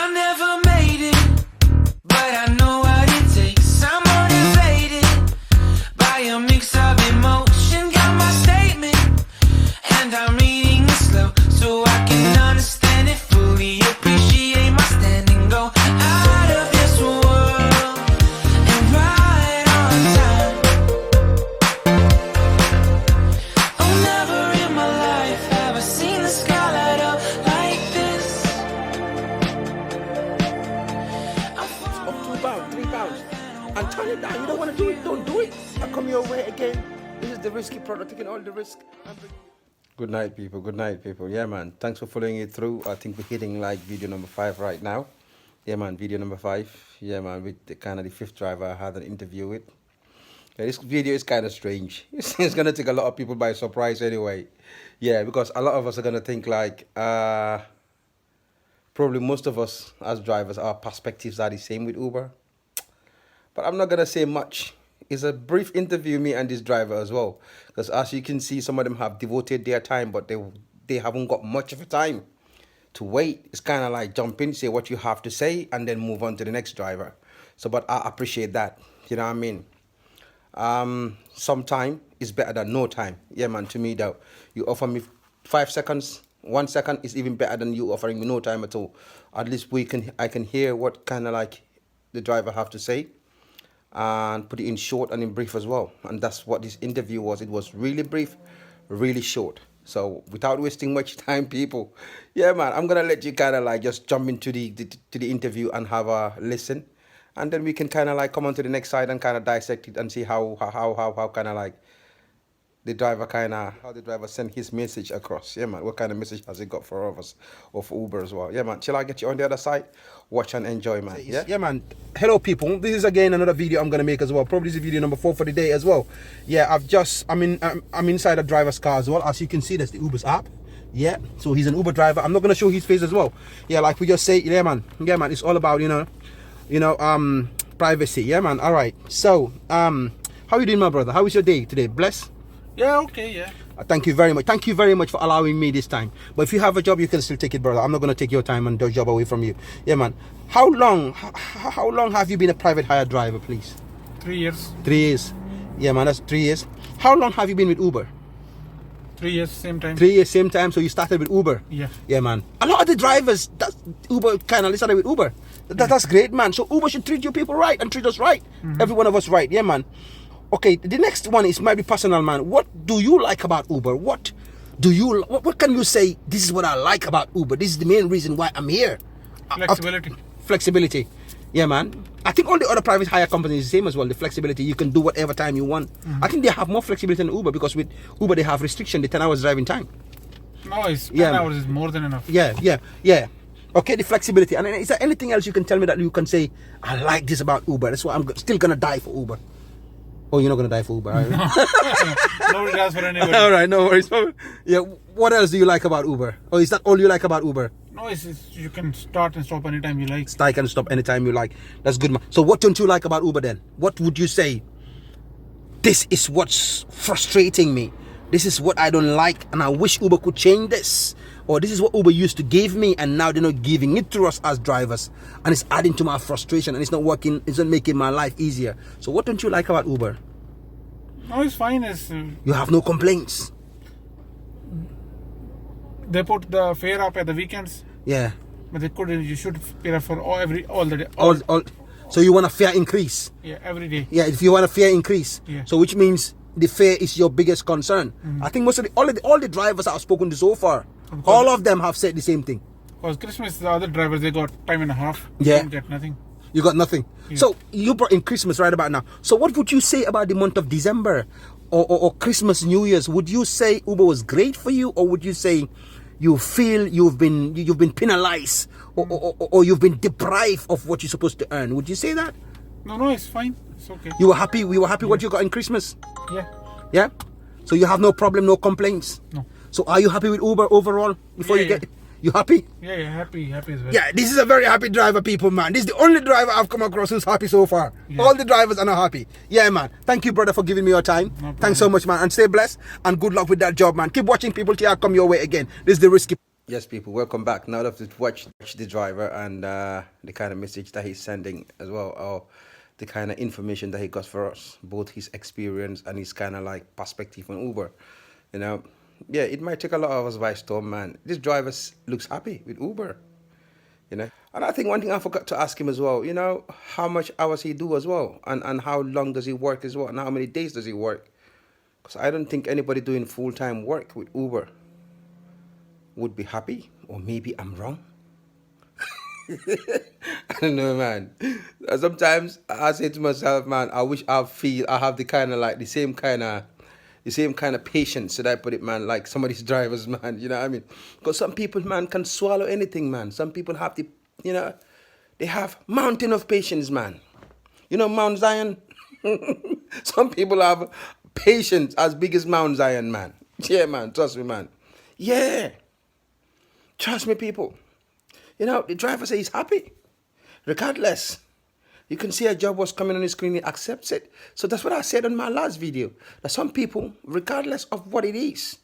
I never made it, but I know what it takes. I'm motivated by a mix of emotion. Got my statement, and I'm reading it slow so I can understand it fully. Appreciate my standing, go out of this world and right on time. Oh, never in my life have I seen the sky light up like this. Up £2, £3. And turn it down. You don't want to do it, don't do it. I come your way again. This is the Rizki-Produkt, taking all the risk. Good night, people. Good night, people. Yeah, man. Thanks for following it through. I think we're hitting like video number 5 right now. Yeah, man. Video number 5. Yeah, man. With the kind of the 5th driver I had an interview with. Yeah, this video is kind of strange. It's going to take a lot of people by surprise anyway. Yeah, because a lot of us are going to think like, probably most of us as drivers, our perspectives are the same with Uber. But I'm not going to say much. It's a brief interview, me and this driver as well. Because as you can see, some of them have devoted their time, but they haven't got much of a time to wait. It's kind of like jump in, say what you have to say, and then move on to the next driver. So, but I appreciate that. You know what I mean? Some time is better than no time. Yeah, man, to me, though. You offer me 5 seconds, 1 second is even better than you offering me no time at all. At least I can hear what kind of like the driver have to say. And put it in short and in brief as well. And that's what this interview was. It was really brief, really short. So without wasting much time, people, yeah, man, I'm gonna let you kind of like just jump into the interview and have a listen, and then we can kind of like come on to the next side and kind of dissect it and see how kind of like the driver sent his message across. Yeah, man, what kind of message has he got for all of us, or for Uber as well? Yeah, man, shall I get you on the other side? Watch and enjoy, man. Yeah, man. Hello, people. This is again another video I'm gonna make as well. Probably this is video number 4 for the day as well. Yeah, I'm inside a driver's car as well. As you can see, that's the Uber's app. Yeah, so he's an Uber driver. I'm not gonna show his face as well. Yeah, like we just say, yeah, man. It's all about privacy. Yeah, man. All right. So, how you doing, my brother? How is your day today? Blessed? Yeah, okay, yeah. Thank you very much. Thank you very much for allowing me this time. But if you have a job, you can still take it, brother. I'm not going to take your time and the job away from you. Yeah, man. How long have you been a private hire driver, please? 3 years. 3 years. Yeah, man, that's 3 years. How long have you been with Uber? 3 years, same time. 3 years, same time. So you started with Uber? Yeah. Yeah, man. A lot of the drivers, Uber kind of started with Uber. That's great, man. So Uber should treat you people right and treat us right. Every one of us right. Yeah, man. Okay, the next one is might be personal, man. What do you like about Uber? What can you say? This is what I like about Uber. This is the main reason why I'm here. Flexibility. Flexibility. Yeah, man. I think all the other private hire companies is the same as well. The flexibility, you can do whatever time you want. I think they have more flexibility than Uber, because with Uber they have restriction, the 10 hours driving time. No, 10 hours is more than enough. Yeah. Okay, the flexibility. And is there anything else you can tell me that you can say, I like this about Uber? That's why I'm still gonna die for Uber. Oh, you're not going to die for Uber, are you? Nobody dies for anybody. All right, no worries. Yeah, what else do you like about Uber? Or is that all you like about Uber? No, it's you can start and stop anytime you like. Start and stop anytime you like. That's good, man. So what don't you like about Uber then? What would you say? This is what's frustrating me. This is what I don't like, and I wish Uber could change this. Or this is what Uber used to give me, and now they're not giving it to us as drivers, and it's adding to my frustration, and it's not working. It's not making my life easier. So what don't you like about Uber? No, it's fine. You have no complaints. They put the fare up at the weekends. Yeah. But they couldn't. You should pay for all the day. All. So you want a fare increase? Yeah, every day. Yeah, if you want a fare increase. Yeah. So which means the fare is your biggest concern. I think most of all the drivers I've spoken to so far, all of them have said the same thing. Because Christmas, the other drivers, they got time and a half. Yeah. You don't get nothing. You got nothing. Yeah. So you brought in Christmas right about now. So what would you say about the month of December or Christmas, New Year's? Would you say Uber was great for you, or would you say you feel you've been penalized or you've been deprived of what you're supposed to earn? Would you say that? No, it's fine. It's okay. You were happy? We were happy what you got in Christmas? Yeah. Yeah? So you have no problem, no complaints? No. So are you happy with Uber overall? Before you get... You happy? Yeah, happy as well. Yeah, this is a very happy driver, people, man. This is the only driver I've come across who's happy so far. Yeah. All the drivers are not happy. Yeah, man. Thank you, brother, for giving me your time. No Thanks so much, man. And stay blessed and good luck with that job, man. Keep watching, people, till I come your way again. This is the Risky. Yes, people, welcome back. Now that we've watched the driver and the kind of message that he's sending as well, or the kind of information that he got for us, both his experience and his kind of like perspective on Uber, you know, yeah, it might take a lot of us by storm, man. This driver looks happy with Uber, you know. And I think one thing I forgot to ask him as well, you know, how much hours he do as well, and how long does he work as well, and how many days does he work? Because I don't think anybody doing full-time work with Uber would be happy, or maybe I'm wrong. I don't know, man. Sometimes I say to myself, man, I wish I have the kind of like the same kind of patience, should I put it, man, like some of these drivers, man. You know what I mean? Because some people, man, can swallow anything, man. Some people have you know, they have mountain of patience, man. You know, Mount Zion. Some people have patience as big as Mount Zion, man. Yeah, man. Trust me, man. Yeah. Trust me, people. You know, the driver says he's happy. Regardless. You can see a job was coming on his screen, he accepts it. So that's what I said on my last video. That some people, regardless of what it is,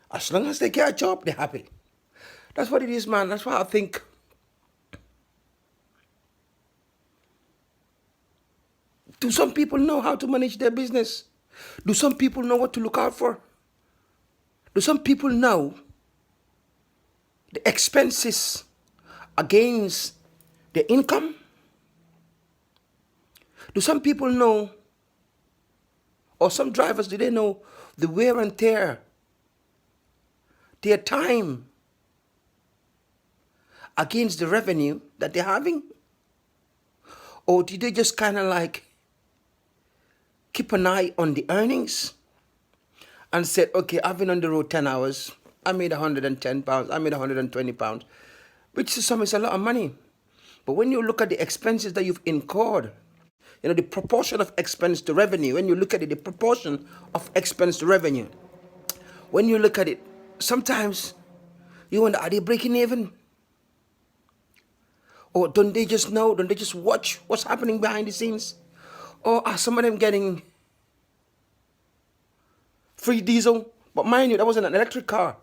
as long as they get a job, they're happy. That's what it is, man. That's why I think do some people know how to manage their business? Do some people know what to look out for? Do some people know the expenses against the income? Do some people know, or some drivers, do they know the wear and tear, their time against the revenue that they're having? Or do they just kind of like keep an eye on the earnings and said, okay, I've been on the road 10 hours, I made £110, I made £120, which to some is a lot of money. But when you look at the expenses that you've incurred, you know, the proportion of expense to revenue, when you look at it, the proportion of expense to revenue, when you look at it, sometimes you wonder, are they breaking even? Or don't they just know, don't they just watch what's happening behind the scenes? Or are some of them getting free diesel? But mind you, that wasn't an electric car.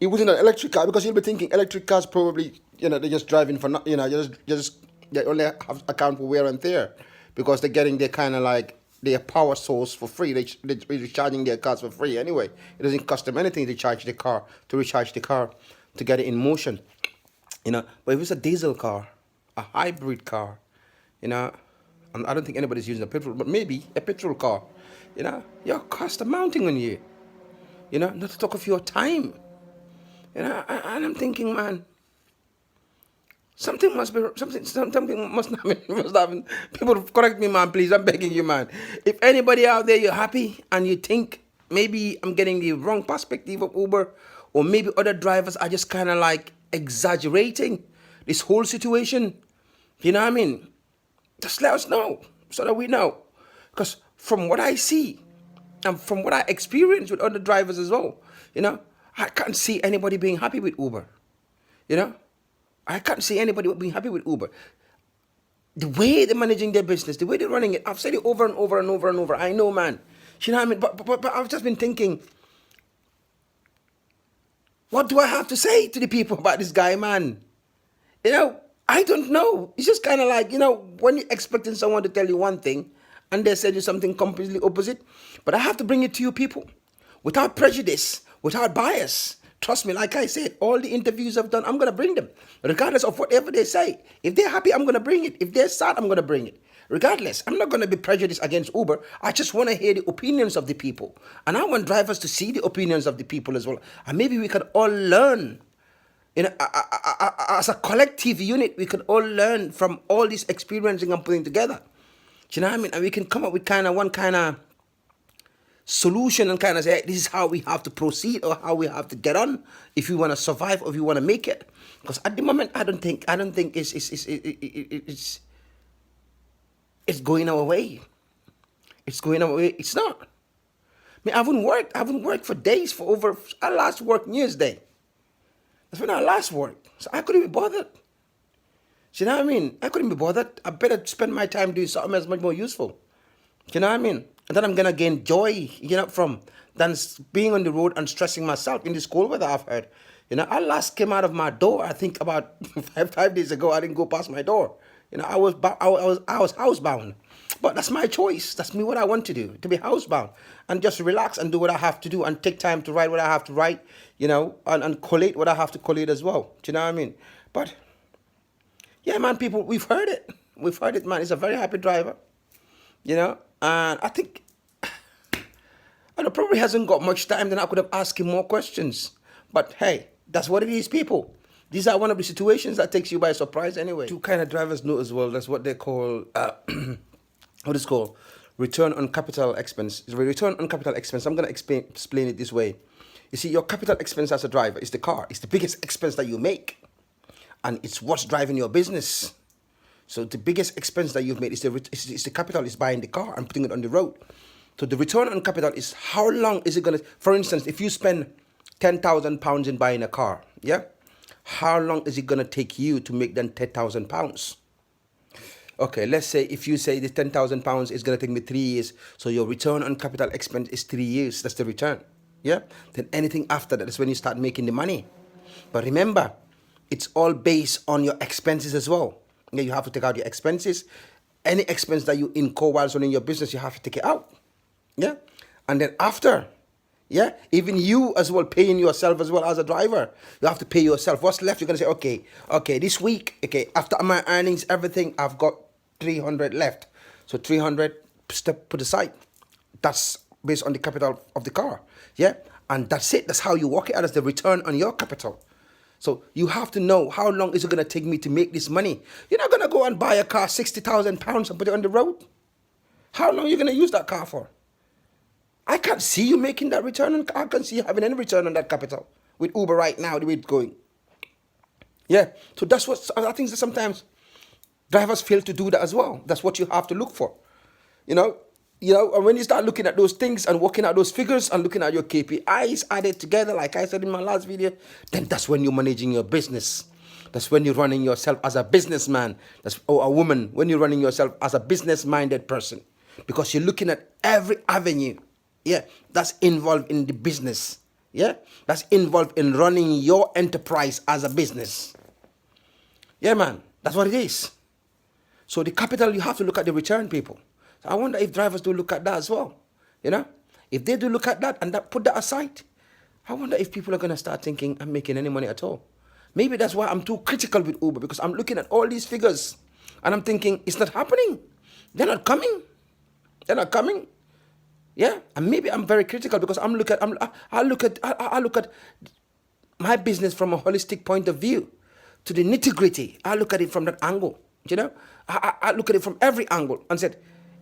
It wasn't an electric car, because you'll be thinking electric cars probably, you know, they're just driving for, you know, they only have account for wear and tear, because they're getting their kind of like their power source for free. They're recharging their cars for free anyway. It doesn't cost them anything to recharge the car, to get it in motion. You know, but if it's a diesel car, a hybrid car, you know, and I don't think anybody's using a petrol, but maybe a petrol car, you know, your costs are mounting on you. You know, not to talk of your time. You know, and I'm thinking, man, something must happen. People correct me, man, please. I'm begging you, man. If anybody out there, you're happy and you think maybe I'm getting the wrong perspective of Uber, or maybe other drivers are just kind of like exaggerating this whole situation, you know what I mean? Just let us know so that we know. Because from what I see and from what I experience with other drivers as well, you know, I can't see anybody being happy with Uber. You know, I can't see anybody being happy with Uber. The way they're managing their business, the way they're running it, I've said it over and over and over and over. I know, man. You know what I mean? But I've just been thinking, what do I have to say to the people about this guy, man? You know, I don't know. It's just kind of like, you know, when you're expecting someone to tell you one thing and they said you something completely opposite. But I have to bring it to you people without prejudice, without bias. Trust me, like I said, all the interviews I've done, I'm going to bring them. Regardless of whatever they say. If they're happy, I'm going to bring it. If they're sad, I'm going to bring it. Regardless, I'm not going to be prejudiced against Uber. I just want to hear the opinions of the people. And I want drivers to see the opinions of the people as well. And maybe we can all learn. You know, as a collective unit, we can all learn from all this experiencing and putting together. Do you know what I mean? And we can come up with kind of one kind of solution and kind of say, this is how we have to proceed or how we have to get on if we want to survive or if we want to make it. Because at the moment, I don't think it's going our way. It's going our way. It's not. I mean, I haven't worked for days, for over, I last worked New Year's Day. That's when I last worked. So I couldn't be bothered. You know what I mean? I couldn't be bothered. I better spend my time doing something that's much more useful. You know what I mean? And then I'm going to gain joy, you know, from than being on the road and stressing myself in this cold weather I've heard. You I last came out of my door, I think about 5 days ago. I didn't go past my door. I was housebound. But that's my choice. That's me, what I want to do, to be housebound and just relax and do what I have to do and take time to write what I have to write, and collate what I have to collate as well. Do you know what I mean? But yeah, man, people, we've heard it. We've heard it, man. He's a very happy driver, and I think, and it probably hasn't got much time, then I could have asked him more questions. But hey, that's what it is, people. These are one of the situations that takes you by surprise anyway. Two kind of drivers know as well. That's what they call, what is called return on capital expense. Return on capital expense. I'm going to explain it this way. You see, your capital expense as a driver is the car. It's the biggest expense that you make. And it's what's driving your business. So the biggest expense that you've made is the capital, is buying the car and putting it on the road. So the return on capital is how long is it going to, for instance, if you spend £10,000 in buying a car, yeah? How long is it going to take you to make then £10,000? Okay, let's say if you say the £10,000 is going to take me 3 years, so your return on capital expense is 3 years, that's the return, yeah? Then anything after that is when you start making the money. But remember, it's all based on your expenses as well. Yeah, you have to take out your expenses. Any expense that you incur while running your business, you have to take it out. Yeah, and then after, yeah, even you as well, paying yourself as well as a driver, you have to pay yourself. What's left? You're gonna say, okay, this week, after my earnings, everything, I've got 300 left. So 300 put aside. That's based on the capital of the car. Yeah, and that's it. That's how you work it out as the return on your capital. So you have to know how long is it gonna take me to make this money. You're not gonna go and buy a car £60,000 and put it on the road. How long are you gonna use that car for? I can't see you making that return. I can't see you having any return on that capital with Uber right now, the way it's going. Yeah, so that's what I think that sometimes drivers fail to do that as well. That's what you have to look for. And when you start looking at those things and working out those figures and looking at your KPIs added together, like I said in my last video, then that's when you're managing your business. That's when you're running yourself as a businessman, or a woman, when you're running yourself as a business-minded person. Because you're looking at every avenue. Yeah, that's involved in the business. Yeah, that's involved in running your enterprise as a business. Yeah, man, that's what it is. So the capital, you have to look at the return, people. So I wonder if drivers do look at that as well. If they do look at that and put that aside, I wonder if people are going to start thinking, I'm making any money at all. Maybe that's why I'm too critical with Uber, because I'm looking at all these figures and I'm thinking, it's not happening. They're not coming. They're not coming. Yeah, and maybe I'm very critical because I look at my business from a holistic point of view, to the nitty-gritty. I look at it from that angle. I look at it from every angle and said,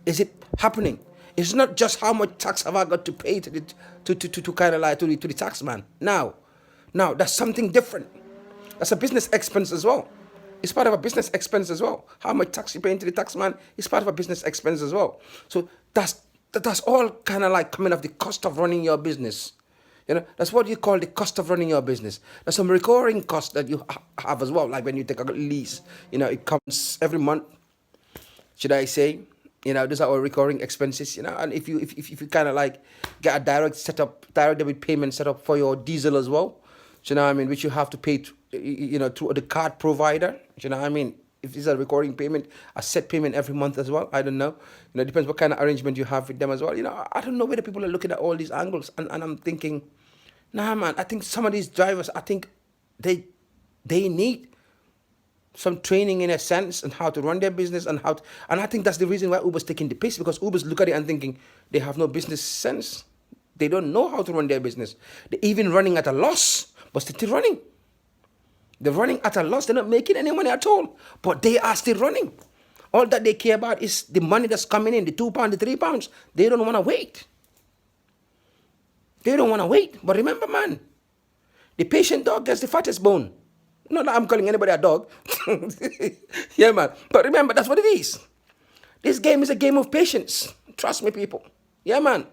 is it happening? It's not just how much tax have I got to pay to the tax man. Now, that's something different. That's a business expense as well. It's part of a business expense as well. How much tax you pay into the tax man is part of a business expense as well. So that's all kind of like coming off the cost of running your business. That's what you call the cost of running your business. There's some recurring costs that you have as well, like when you take a lease. It comes every month, should I say. These are all recurring expenses. And if you kind of like get a direct debit payment set up for your diesel as well, you know what I mean, which you have to pay through the card provider. You know what I mean? If it's a recurring payment, a set payment every month as well, I don't know. It depends what kind of arrangement you have with them as well. I don't know whether people are looking at all these angles, and I'm thinking, nah, man, I think some of these drivers, I think they need some training in a sense on how to run their business and I think that's the reason why Uber's taking the piss, because Uber's look at it and thinking they have no business sense. They don't know how to run their business. They're even running at a loss, but still running. They're running at a loss. They're not making any money at all, but they are still running. All that they care about is the money that's coming in, the £2, the £3. They don't want to wait. They don't want to wait. But remember, man, the patient dog gets the fattest bone. Not that I'm calling anybody a dog. Yeah, man. But remember, that's what it is. This game is a game of patience. Trust me, people. Yeah, man.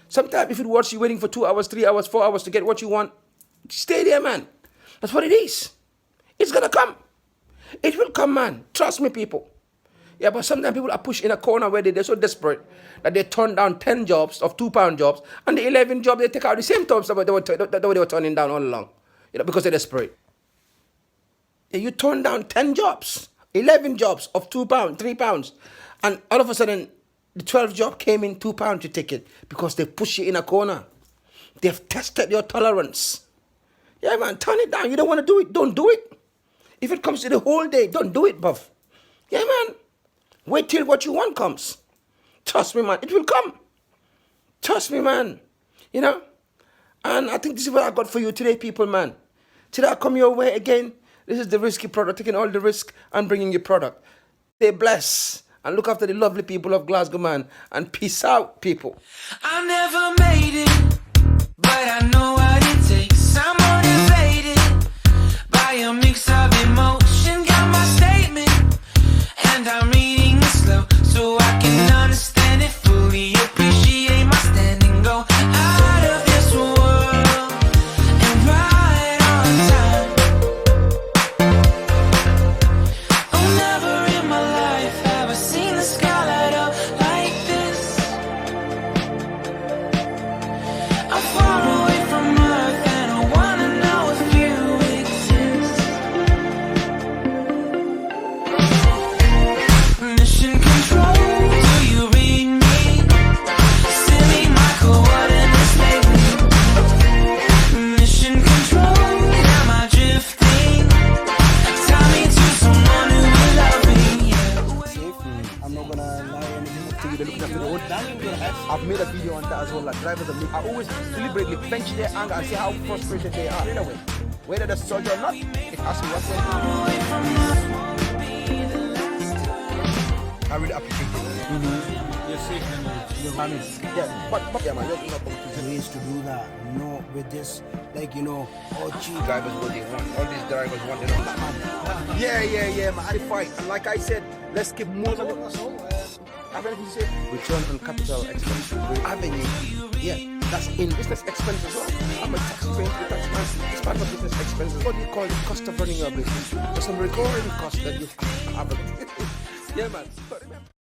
Sometimes if it was you waiting for 2 hours, 3 hours, 4 hours to get what you want, stay there, man. That's what it is. It's going to come. It will come, man. Trust me, people. Yeah, but sometimes people are pushed in a corner where they're so desperate that they turn down 10 jobs of £2 jobs, and the 11 job they take out the same jobs that they were turning down all along. because they're desperate. Yeah, you turn down 10 jobs, 11 jobs of £2, £3, and all of a sudden, the 12th job came in £2 you take it because they push you in a corner. They've tested your tolerance. Yeah, man, turn it down. You don't want to do it, don't do it. If it comes to the whole day, don't do it, buff. Yeah, man. Wait till what you want comes. Trust me, man. It will come. Trust me, man. You know? And I think this is what I got for you today, people, man. Today I come your way again. This is the Rizki-Produkt, taking all the risk and bringing you product. Stay blessed and look after the lovely people of Glasgow, man. And peace out, people. I never made it, but I know what it takes. I'm motivated by a mix of emotion. Got my statement, and I'm reading it slow so I can understand it fully. Appreciate my stand and go out of this world and right on time. Oh, never in my life have I seen the sky light up like this. I'm far away from Earth and I wanna know if you exist. Mission control, do you read me? Send me my coordinates lately. Mission control, am I drifting? Tie me to someone who will love me. Yeah. I'm not gonna lie anymore to you. They're looking at me the whole time. I've made a video on that as well. Like drivers are I always deliberately bench their anger and see how frustrated they are. In a way, whether they're sorry or not, it has to work. I really appreciate it. You're safe and I mean, yeah, but yeah, man, you're not going to Ways to do that. No, with this, like, all cheap. drivers what they want. All these drivers want it on that, man. Yeah, man. I fight. And like I said, let's keep moving. Have anything to say? Return on capital expense avenue. Yeah, that's in business expense as well. I'm a tax paying to the tax man. It's part of business expenses. What do you call the cost of running your business? There's some recurring costs that you have. Yeah, man. But remember.